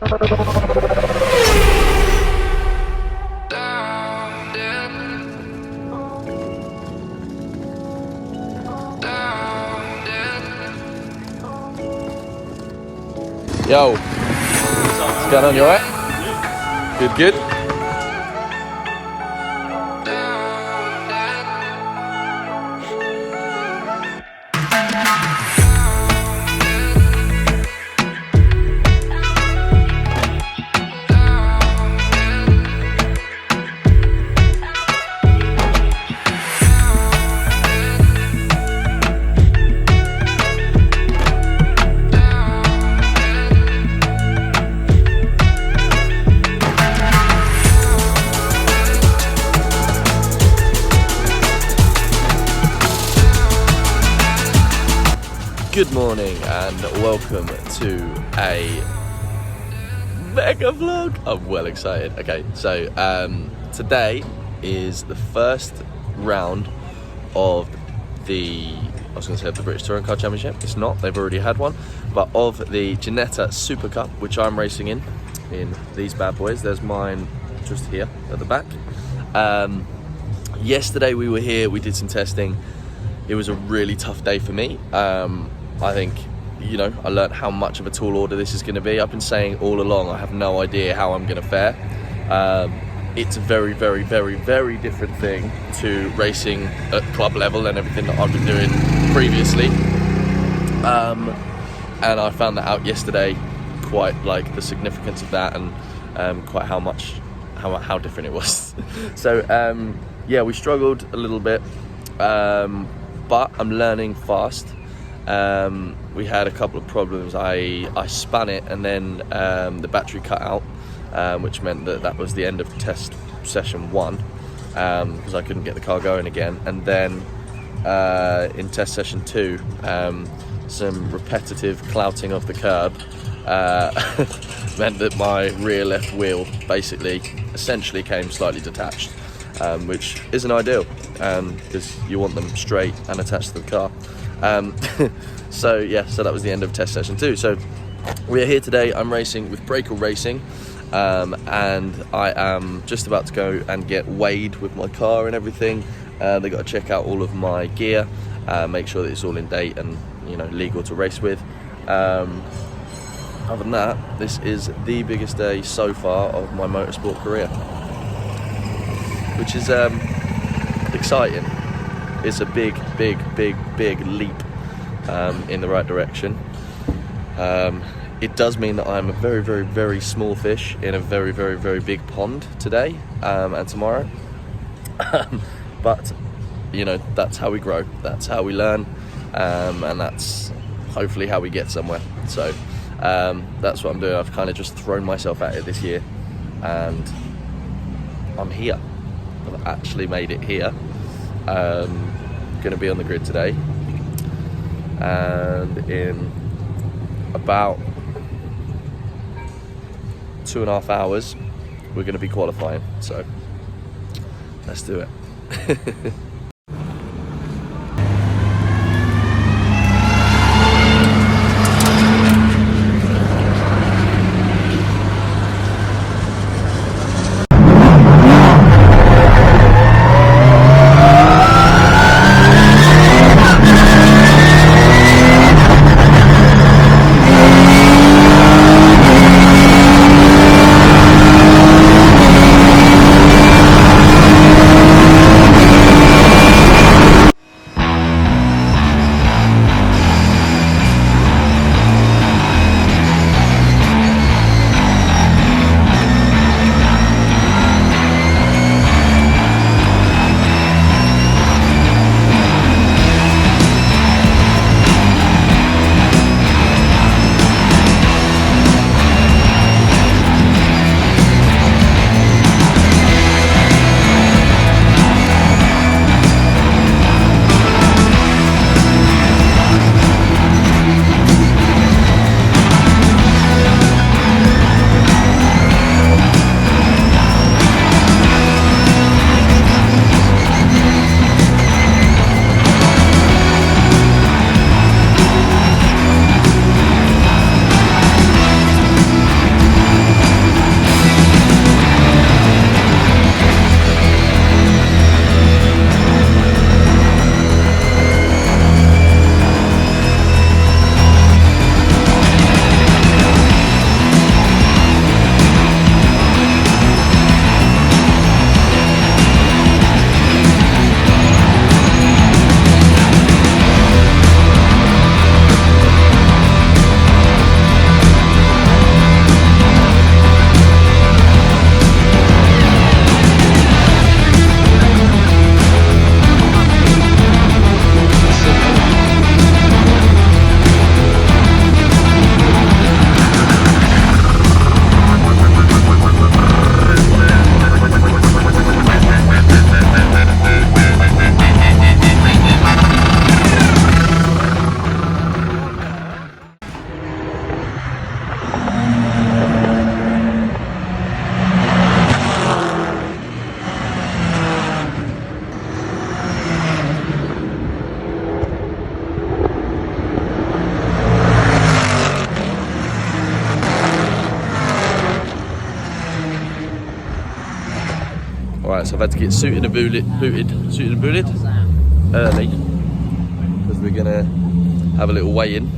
Yo, what's going on, you alright? Good, good. Good morning and welcome to a mega vlog. I'm well excited. Okay, so today is the first round of the, I was going to say of the British Touring Car Championship. It's not, they've already had one, but of the Ginetta Supercup, which I'm racing in these bad boys. There's mine just here at the back. Yesterday we were here, we did some testing. It was a really tough day for me. I think, you know, I learned how much of a tall order this is going to be. I've been saying all along, I have no idea how I'm going to fare. It's a very, very, very, very different thing to racing at club level and everything that I've been doing previously. And I found that out yesterday, quite like the significance of that and quite how different it was. So yeah, we struggled a little bit, but I'm learning fast. We had a couple of problems. I spun it and then the battery cut out, which meant that was the end of test session 1, because I couldn't get the car going again. And then in test session 2, some repetitive clouting of the curb meant that my rear left wheel essentially came slightly detached, which isn't ideal because you want them straight and attached to the car. So yeah, so that was the end of test session 2. So we are here today. I'm racing with Breaker Racing, and I am just about to go and get weighed with my car and everything. They got to check out all of my gear, make sure that it's all in date and, you know, legal to race with. Other than that, this is the biggest day so far of my motorsport career, which is exciting. It's a big leap in the right direction. It does mean that I'm a very, very, very small fish in a very, very, very big pond today and tomorrow. But, you know, that's how we grow. That's how we learn, and that's hopefully how we get somewhere. So that's what I'm doing. I've kind of just thrown myself at it this year, and I'm here. I've actually made it here. Going to be on the grid today, and in about 2.5 hours we're going to be qualifying, so let's do it. Right, so I've had to get suited and booted early because we're gonna have a little weigh-in,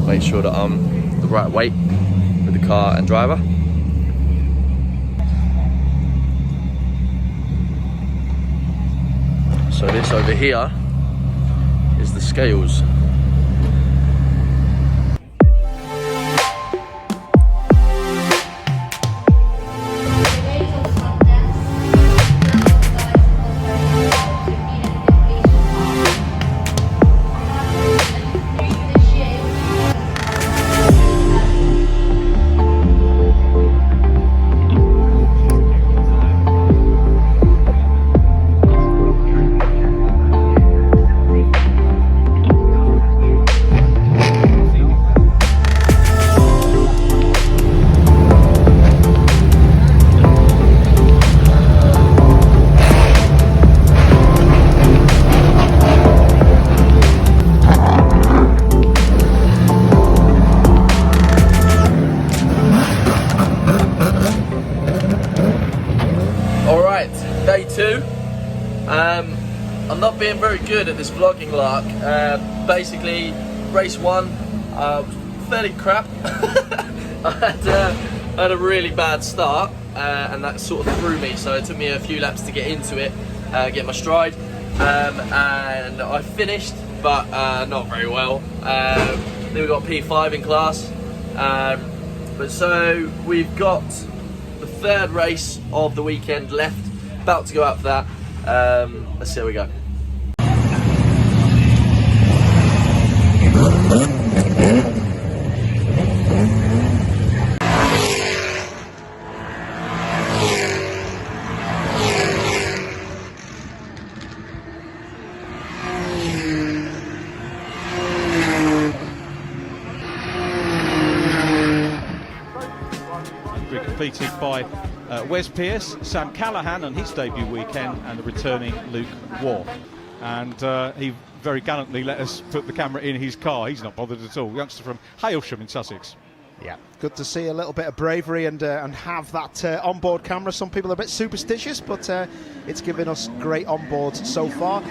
make sure that I'm the right weight with the car and driver. So this over here is the scales. Day 2. I'm not being very good at this vlogging lark. Basically, race 1 was fairly crap. I had a really bad start, and that sort of threw me. So it took me a few laps to get into it, get my stride, and I finished, but not very well. Then we got P5 in class. But so we've got the 3rd race of the weekend left. About to go out for that. Let's see how we go. We're completed by Wes Pearce, Sam Callahan on his debut weekend, and the returning Luke Waugh. And he very gallantly let us put the camera in his car. He's not bothered at all. Youngster from Hailsham in Sussex. Yeah, good to see a little bit of bravery and have that onboard camera. Some people are a bit superstitious, but it's given us great onboards so far.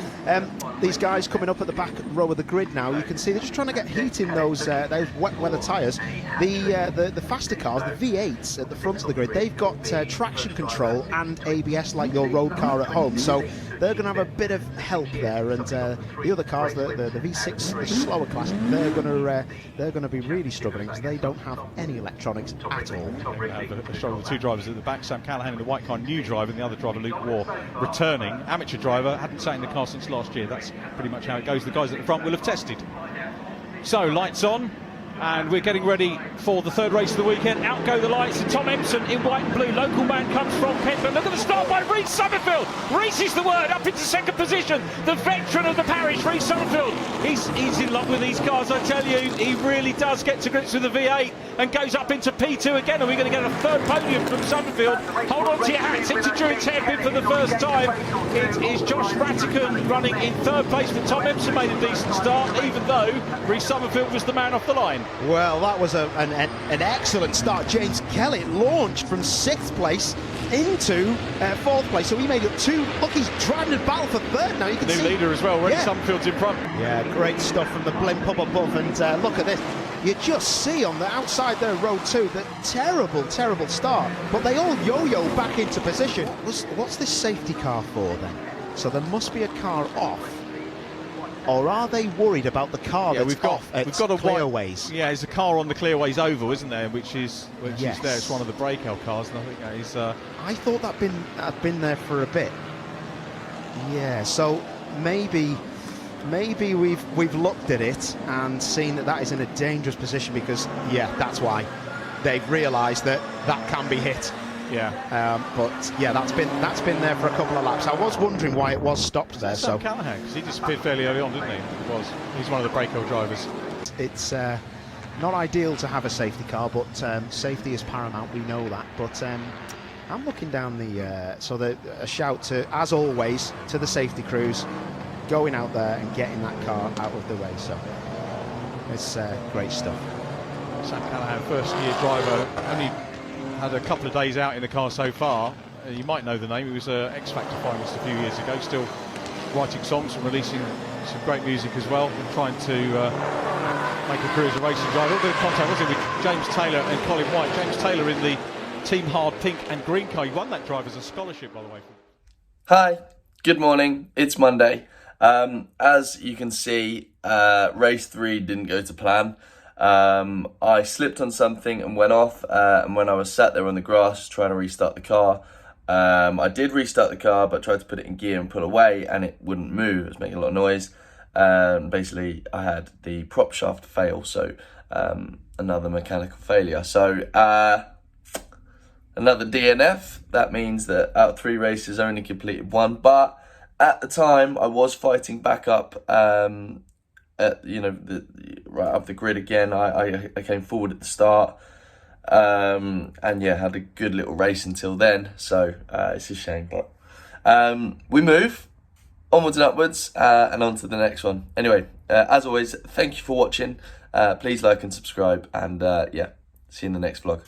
These guys coming up at the back row of the grid now, you can see they're just trying to get heat in those wet weather tyres. The faster cars, the V8s at the front of the grid, they've got traction control and ABS like your road car at home, so they're going to have a bit of help there. And the other cars, the V6, the slower class, they're going to be really struggling because they don't have any electronics at all. The show of the two drivers at the back, Sam Callahan in the white car, new driver, and the other driver, Luke Waugh, returning. Amateur driver, hadn't sat in the car since last year. That's pretty much how it goes. The guys at the front will have tested. So, lights on, and we're getting ready for the 3rd race of the weekend. Out go the lights, and Tom Empson in white and blue. Local man comes from Kent, but look at the start by Reece Summerfield. Reece is the word, up into 2nd position. The veteran of the parish, Reece Summerfield. He's in love with these cars, I tell you. He really does get to grips with the V8 and goes up into P2 again. And we're going to get a 3rd podium from Summerfield. Hold on to your hats, into Druid's hairpin for the first time. It is Josh Rattican running in 3rd place, but Tom Empson made a decent start, even though Reece Summerfield was the man off the line. Well, that was an excellent start. James Kelly launched from 6th place into 4th place, so he made it 2. Look, he's driving a battle for 3rd now. You can New see leader as well. Reece yeah. Summerfield's in front. Yeah, great stuff from the blimp up above, and look at this. You just see on the outside there, row 2, that terrible start, but they all yo-yo back into position. What's this safety car for then? So there must be a car off. Or are they worried about the car that's we've got a clearways? Yeah, there's a car on the clearways oval, isn't there? Which is Yes. there. It's one of the breakout cars, and I think that is. I thought that'd been there for a bit. Yeah, so maybe we've looked at it and seen that is in a dangerous position, because that's why they've realised that can be hit. Yeah. But yeah, that's been there for a couple of laps. I was wondering why it was stopped there. So Callahan, because he disappeared fairly early on, didn't he? He's one of the breakout drivers. It's not ideal to have a safety car, but safety is paramount. We know that. But I'm looking down the a shout to, as always, to the safety crews going out there and getting that car out of the way. So it's great stuff. Sam Callahan, first year driver, only had a couple of days out in the car so far. You might know the name. He was an X Factor finalist a few years ago, still writing songs and releasing some great music as well, and trying to make a career as a racing driver. A little bit of contact, wasn't it, with James Taylor and Colin White. James Taylor in the Team Hard Pink and Green car. He won that drive as a scholarship, by the way. Hi, good morning. It's Monday. As you can see, race 3 didn't go to plan. I slipped on something and went off, and when I was sat there on the grass trying to restart the car, I did restart the car, but tried to put it in gear and pull away, and it wouldn't move. It was making a lot of noise. Basically, I had the prop shaft fail, so another mechanical failure. So another DNF. That means that out of 3 races, I only completed 1. But at the time, I was fighting back up. Right up the grid again. I came forward at the start, and yeah, had a good little race until then. So it's a shame, but we move onwards and upwards, and on to the next one. Anyway, as always, thank you for watching. Please like and subscribe, and yeah, see you in the next vlog.